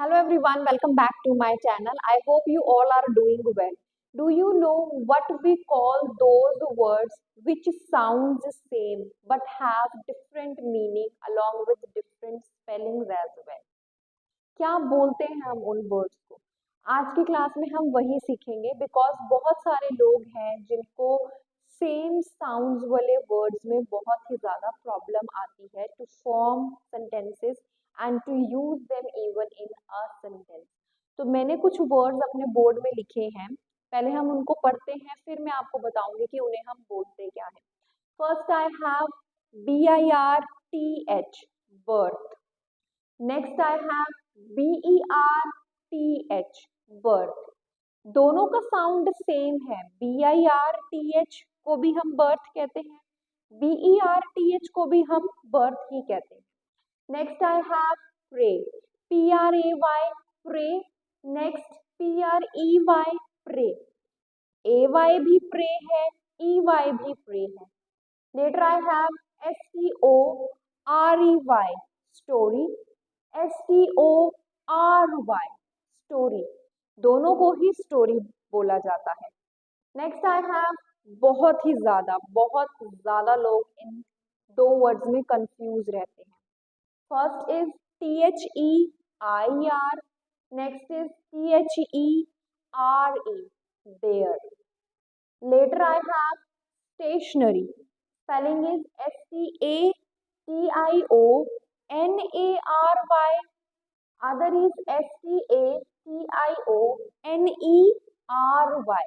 Hello everyone, welcome back to my channel. I hope you all are doing well. Do you know what we call those words which sounds same but have different meaning along with different spellings as well? क्या बोलते हैं हम उन words को? आज की class में हम वही सीखेंगे बिकॉज बहुत सारे लोग हैं जिनको सेम साउंड्स वाले वर्ड्स में बहुत ही ज़्यादा प्रॉब्लम आती है to form sentences and to use them even in a sentence. तो मैंने कुछ वर्ड्स अपने बोर्ड में लिखे हैं, पहले हम उनको पढ़ते हैं फिर मैं आपको बताऊंगी कि उन्हें हम बोलते क्या है। First I have BIRTH birth. Next I have BERTH birth. दोनों का साउंड सेम है, BIRTH को भी हम बर्थ कहते हैं, BERTH को भी हम बर्थ ही कहते हैं। Next I have pray, PRAY pray. Next PREY prey, AY भी प्रे है, EY भी प्रे है। Later I have STORY story, STORY story. दोनों को ही स्टोरी बोला जाता है। नेक्स्ट आई हैव बहुत ज्यादा लोग इन दो वर्ड्स में कंफ्यूज रहते हैं। First is THEIR, next is THERE there. Later I have stationary, spelling is STATIONARY, other is STATIONERY.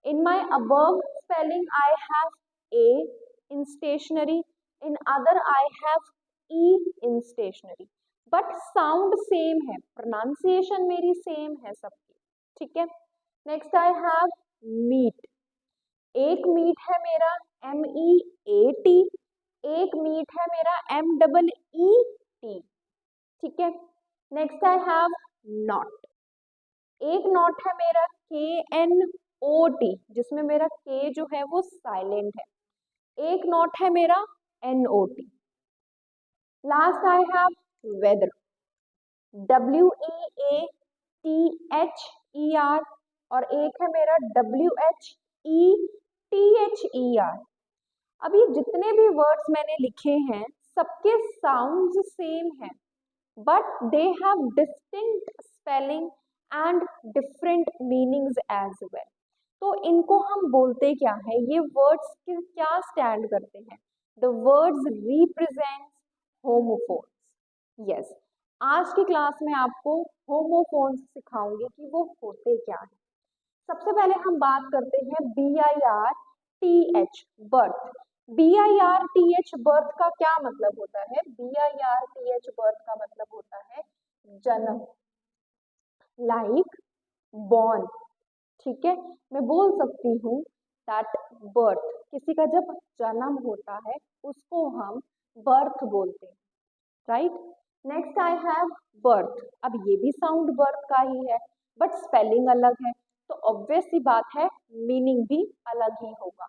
In my above spelling I have A in stationery, in other I have E in stationery, but sound same है, pronunciation मेरी same है सबकी, ठीक है। Next I have meet, एक meet है मेरा MEAT, एक मीट है मेरा MEET, ठीक है। नेक्स्ट आई हैव नॉट, एक नॉट है मेरा KNOT, जिसमें मेरा K जो है वो साइलेंट है, एक नॉट है मेरा NOT। Last I have weather, WEATHER, और एक है मेरा WHETHER। अब ये जितने भी वर्ड्स मैंने लिखे हैं सबके साउंड्स सेम हैं, but they have distinct spelling and different meanings as well. तो इनको हम बोलते क्या है, ये वर्ड्स क्या स्टैंड करते हैं? The words represent homophones. Yes, आज की क्लास में आपको होमोफोन्स सिखाऊंगी कि वो होते क्या है। सबसे पहले हम बात करते हैं BIRTH बर्थ। BIRTH बर्थ का क्या मतलब होता है? BIRTH बर्थ का मतलब होता है जन्म, लाइक बॉर्न, ठीक है। मैं बोल सकती हूँ दैट बर्थ, किसी का जब जन्म होता है उसको हम बर्थ बोलते हैं, right. Next I have birth, अब ये भी साउंड बर्थ का ही है बट स्पेलिंग अलग है, तो ऑब्वियस सी बात है मीनिंग भी अलग ही होगा।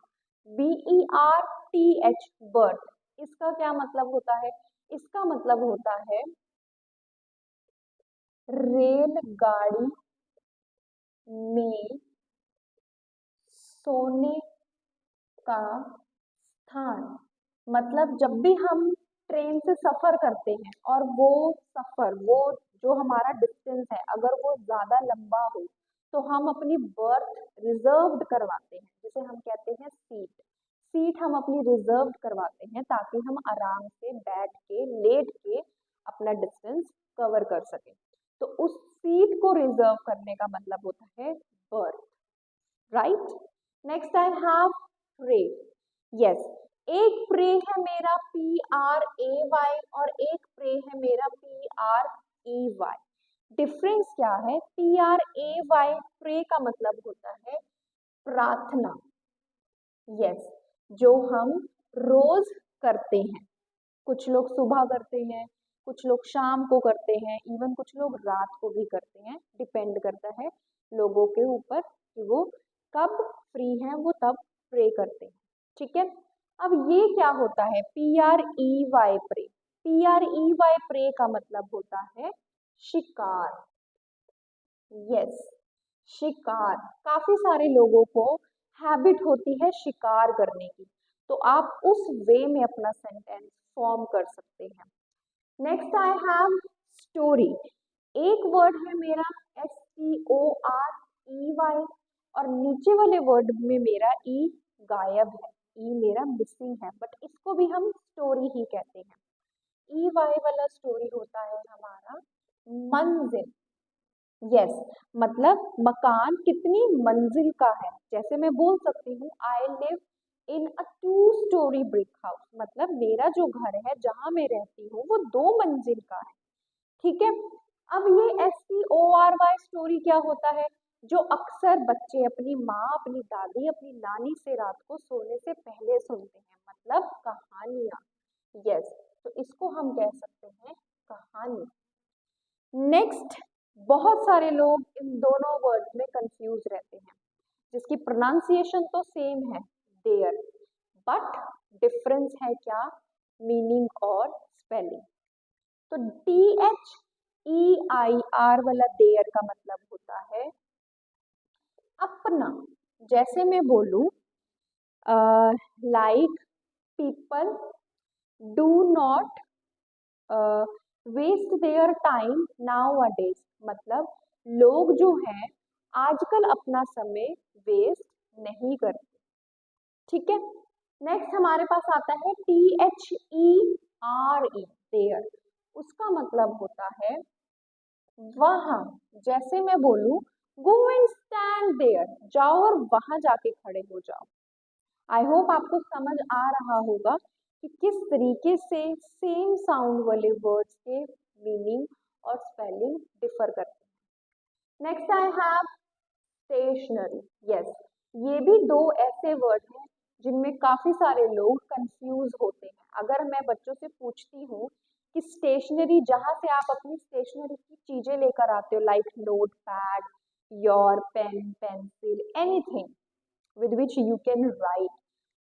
BERTH बर्थ, इसका क्या मतलब होता है? इसका मतलब होता है रेलगाड़ी में सोने का स्थान। मतलब जब भी हम ट्रेन से सफर करते हैं और वो सफर, वो जो हमारा डिस्टेंस है, अगर वो ज्यादा लंबा हो तो हम अपनी बर्थ रिजर्व्ड करवाते हैं, जिसे हम कहते हैं सीट। सीट हम अपनी रिजर्व्ड करवाते हैं ताकि हम आराम से बैठ के, लेट के अपना डिस्टेंस कवर कर सकें। तो उस सीट को रिजर्व करने का मतलब होता है birth, right. Next I have pray. Yes, एक प्रे है मेरा PRAY और एक प्रे है मेरा PREY। डिफरेंस क्या है? PRAY प्रे का मतलब होता है प्रार्थना, यस, जो हम रोज करते हैं। कुछ लोग सुबह करते हैं, कुछ लोग शाम को करते हैं, इवन कुछ लोग रात को भी करते हैं, डिपेंड करता है लोगों के ऊपर कि वो कब फ्री हैं, वो तब प्रे करते हैं, ठीक है। अब ये क्या होता है PREY प्रे? PREY प्रे का मतलब होता है शिकार। यस, शिकार। काफी सारे लोगों को हैबिट होती है शिकार करने की, तो आप उस वे में अपना सेंटेंस फॉर्म कर सकते हैं। Next I have story. एक वर्ड है मेरा STOREY और नीचे वाले वर्ड में मेरा ई गायब है, ई मेरा मिसिंग है, बट इसको भी हम स्टोरी ही कहते हैं। EY वाला स्टोरी होता है हमारा मंजिल। यस, मतलब मकान कितनी मंजिल का है। जैसे मैं बोल सकती हूँ I live in a 2 story brick house, मतलब मेरा जो घर है जहाँ मैं रहती हूँ वो 2 मंजिल का है। ठीक है। अब ये STORY स्टोरी क्या होता है, जो अक्सर बच्चे अपनी माँ, अपनी दादी, अपनी नानी से रात को सोने से पहले सुनते हैं, मतलब कहानियां। यस, तो इसको हम कह सकते हैं कहानी। नेक्स्ट, बहुत सारे लोग इन दोनों वर्ड्स में कंफ्यूज रहते हैं, जिसकी प्रोनाउंसिएशन तो सेम है देयर, बट डिफरेंस है क्या, मीनिंग और स्पेलिंग। तो THEIR वाला देयर का मतलब होता है अपना। जैसे मैं बोलूं like people do not waste their time nowadays, मतलब लोग जो हैं आजकल अपना समय वेस्ट नहीं करते। ठीक है। नेक्स्ट हमारे पास आता है THERE देयर, उसका मतलब होता है वहां। जैसे मैं बोलूं गो एंड स्टैंड देयर, जाओ और वहां जाके खड़े हो जाओ। आई होप आपको समझ आ रहा होगा कि किस तरीके से सेम साउंड वाले वर्ड्स के मीनिंग और स्पेलिंग डिफर करते हैं। Next I have stationary. Yes, ये भी दो ऐसे वर्ड हैं जिनमें काफी सारे लोग कंफ्यूज होते हैं। अगर मैं बच्चों से पूछती हूँ कि स्टेशनरी, जहां से आप अपनी स्टेशनरी की चीजें लेकर आते हो, like notepad, your pen, pencil, anything with which you can write,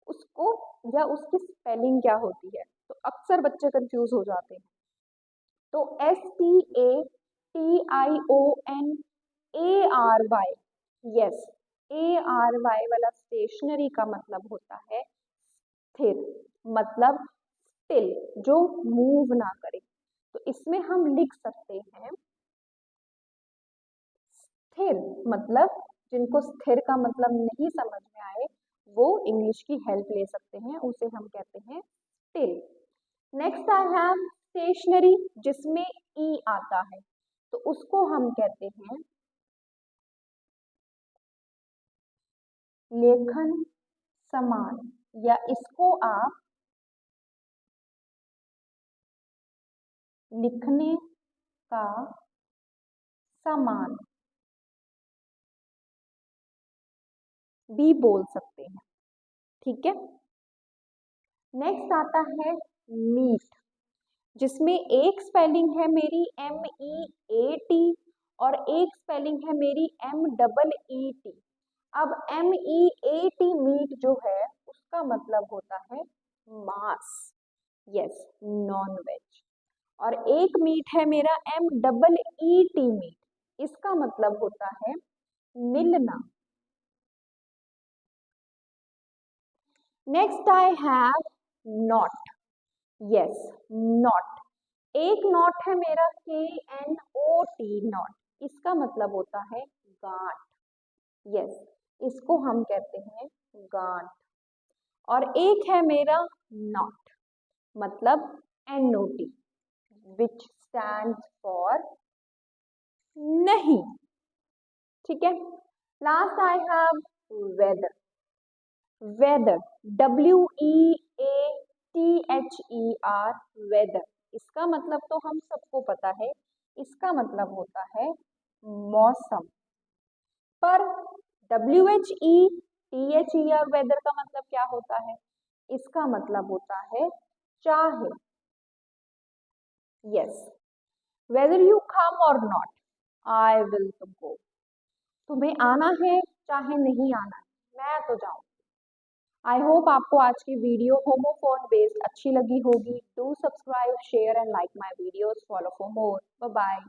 उसको या उसकी स्पेलिंग क्या होती है, तो अक्सर बच्चे कंफ्यूज हो जाते हैं। तो STATIONARY, यस, ARY वाला स्टेशनरी का मतलब होता है स्थिर, मतलब स्टिल, जो मूव ना करे। तो इसमें हम लिख सकते हैं स्थिर, मतलब जिनको स्थिर का मतलब नहीं समझ में आए वो इंग्लिश की हेल्प ले सकते हैं, उसे हम कहते हैं still. Next I have stationery, जिसमें ई आता है, तो उसको हम कहते हैं लेखन समान, या इसको आप लिखने का समान भी बोल सकते हैं। ठीक है। नेक्स्ट आता है मीट, जिसमें एक स्पेलिंग है मेरी MEAT और एक स्पेलिंग है मेरी MEET। अब MEAT मीट जो है उसका मतलब होता है मांस, यस, नॉन वेज। और एक मीट है मेरा MEET मीट, इसका मतलब होता है मिलना। Next I have not. Yes, not. एक नॉट है मेरा KNOT नॉट, इसका मतलब होता है गांठ। यस, इसको हम कहते हैं गांठ। और एक है मेरा नॉट, मतलब NOT, विच स्टैंड फॉर नहीं। ठीक है। Last I have weather. Weather, WEATHER, weather, इसका मतलब तो हम सबको पता है, इसका मतलब होता है मौसम। पर WHETHER वेदर का मतलब क्या होता है, इसका मतलब होता है चाहे। Yes, weather you come or not, I will to go, तुम्हें आना है चाहे नहीं आना है, मैं तो जाऊं। आई होप आपको आज की वीडियो होमोफोन बेस्ड अच्छी लगी होगी। Do subscribe, share and like my videos, follow for more. Bye bye.